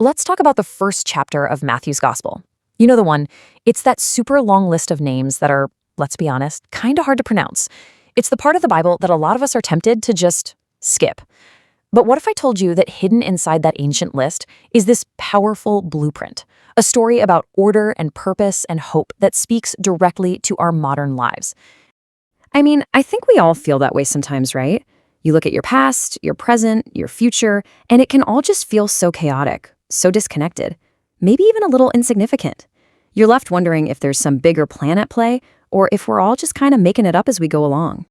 Let's talk about the first chapter of Matthew's Gospel. You know the one. It's that super long list of names that are, let's be honest, kind of hard to pronounce. It's the part of the Bible that a lot of us are tempted to just skip. But what if I told you that hidden inside that ancient list is this powerful blueprint, a story about order and purpose and hope that speaks directly to our modern lives? I mean, I think we all feel that way sometimes, right? You look at your past, your present, your future, and it can all just feel so chaotic, so disconnected, maybe even a little insignificant. You're left wondering if there's some bigger plan at play, or if we're all just kind of making it up as we go along.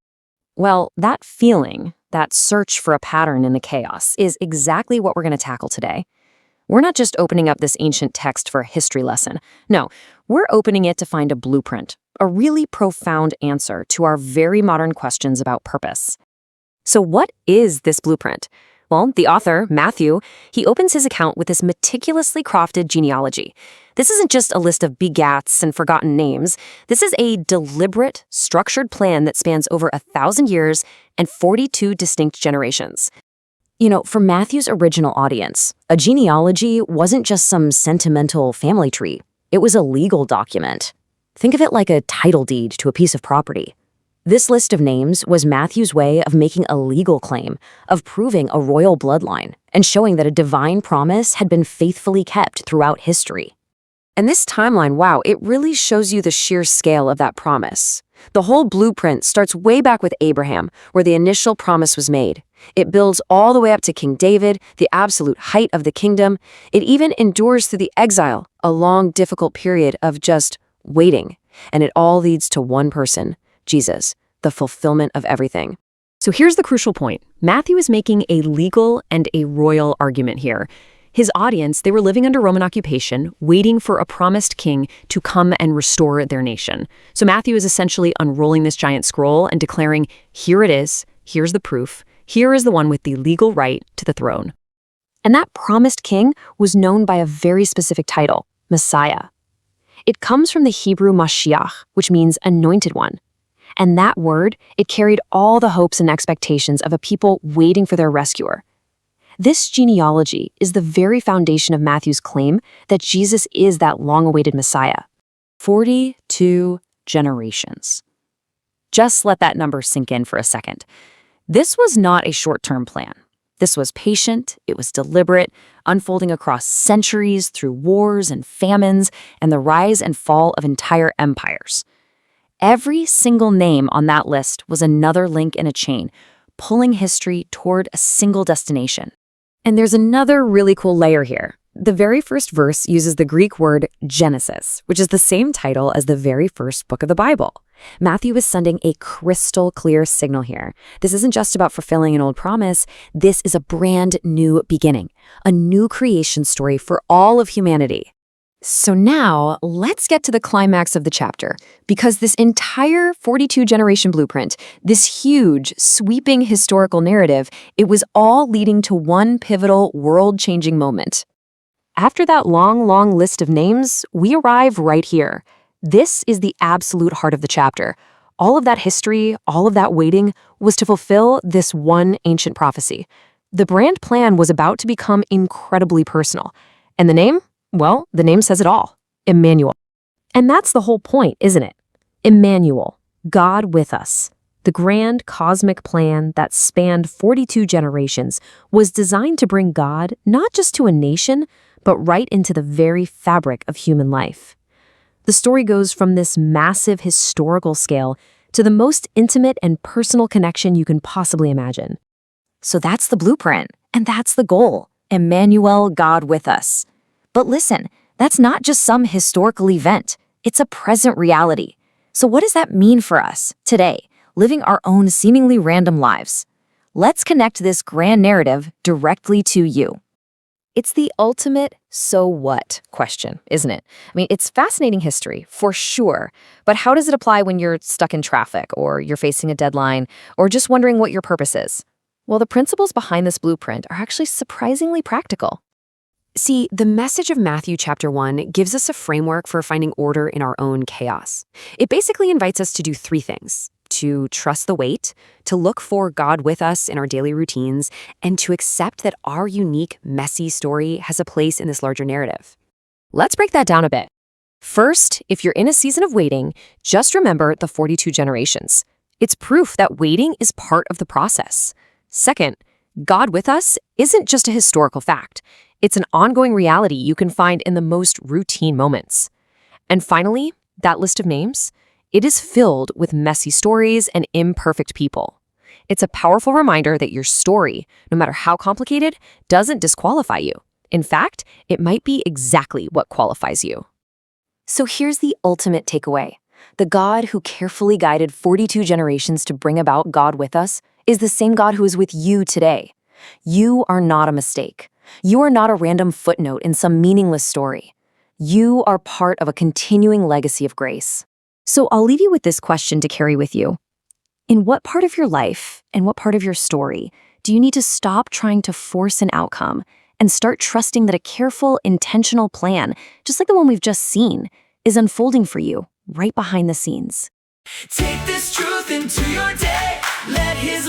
Well, that feeling, that search for a pattern in the chaos, is exactly what we're going to tackle today. We're not just opening up this ancient text for a history lesson. No, we're opening it to find a blueprint, a really profound answer to our very modern questions about purpose. So what is this blueprint? Well, the author, Mathew, he opens his account with this meticulously crafted genealogy. This isn't just a list of begats and forgotten names. This is a deliberate, structured plan that spans over 1,000 years and 42 distinct generations. You know, for Matthew's original audience, a genealogy wasn't just some sentimental family tree. It was a legal document. Think of it like a title deed to a piece of property. This list of names was Matthew's way of making a legal claim, of proving a royal bloodline, and showing that a divine promise had been faithfully kept throughout history. And this timeline, wow, it really shows you the sheer scale of that promise. The whole blueprint starts way back with Abraham, where the initial promise was made. It builds all the way up to King David, the absolute height of the kingdom. It even endures through the exile, a long, difficult period of just waiting. And it all leads to one person, Jesus, the fulfillment of everything. So here's the crucial point. Mathew is making a legal and a royal argument here. His audience, they were living under Roman occupation, waiting for a promised king to come and restore their nation. So Mathew is essentially unrolling this giant scroll and declaring, here it is, here's the proof, here is the one with the legal right to the throne. And that promised king was known by a very specific title, Messiah. It comes from the Hebrew Mashiach, which means anointed one. And that word, it carried all the hopes and expectations of a people waiting for their rescuer. This genealogy is the very foundation of Matthew's claim that Jesus is that long-awaited Messiah. 42 generations. Just let that number sink in for a second. This was not a short-term plan. This was patient, it was deliberate, unfolding across centuries through wars and famines and the rise and fall of entire empires. Every single name on that list was another link in a chain, pulling history toward a single destination. And there's another really cool layer here. The very first verse uses the Greek word Genesis, which is the same title as the very first book of the Bible. Matthew is sending a crystal clear signal here. This isn't just about fulfilling an old promise. This is a brand new beginning, a new creation story for all of humanity. So now, let's get to the climax of the chapter, because this entire 42-generation blueprint, this huge, sweeping historical narrative, it was all leading to one pivotal, world-changing moment. After that long, long list of names, we arrive right here. This is the absolute heart of the chapter. All of that history, all of that waiting, was to fulfill this one ancient prophecy. The brand plan was about to become incredibly personal. And the name? Well, the name says it all. Emmanuel. And that's the whole point, isn't it? Emmanuel, God with us. The grand cosmic plan that spanned 42 generations was designed to bring God not just to a nation, but right into the very fabric of human life. The story goes from this massive historical scale to the most intimate and personal connection you can possibly imagine. So that's the blueprint, and that's the goal. Emmanuel, God with us. But listen, that's not just some historical event. It's a present reality. So what does that mean for us today, living our own seemingly random lives? Let's connect this grand narrative directly to you. It's the ultimate so what question, isn't it? I mean, it's fascinating history, for sure. But how does it apply when you're stuck in traffic, or you're facing a deadline, or just wondering what your purpose is? Well, the principles behind this blueprint are actually surprisingly practical. See, the message of Matthew chapter 1 gives us a framework for finding order in our own chaos. It basically invites us to do three things: to trust the wait, to look for God with us in our daily routines, and to accept that our unique, messy story has a place in this larger narrative. Let's break that down a bit. First, if you're in a season of waiting, just remember the 42 generations. It's proof that waiting is part of the process. Second, God with us isn't just a historical fact. It's an ongoing reality you can find in the most routine moments. And finally, that list of names, it is filled with messy stories and imperfect people. It's a powerful reminder that your story, no matter how complicated, doesn't disqualify you. In fact, it might be exactly what qualifies you. So here's the ultimate takeaway. The God who carefully guided 42 generations to bring about God with us is the same God who is with you today. You are not a mistake. You are not a random footnote in some meaningless story. You are part of a continuing legacy of grace. So I'll leave you with this question to carry with you. In what part of your life and what part of your story do you need to stop trying to force an outcome and start trusting that a careful, intentional plan, just like the one we've just seen, is unfolding for you right behind the scenes? Take this truth into your day. Let his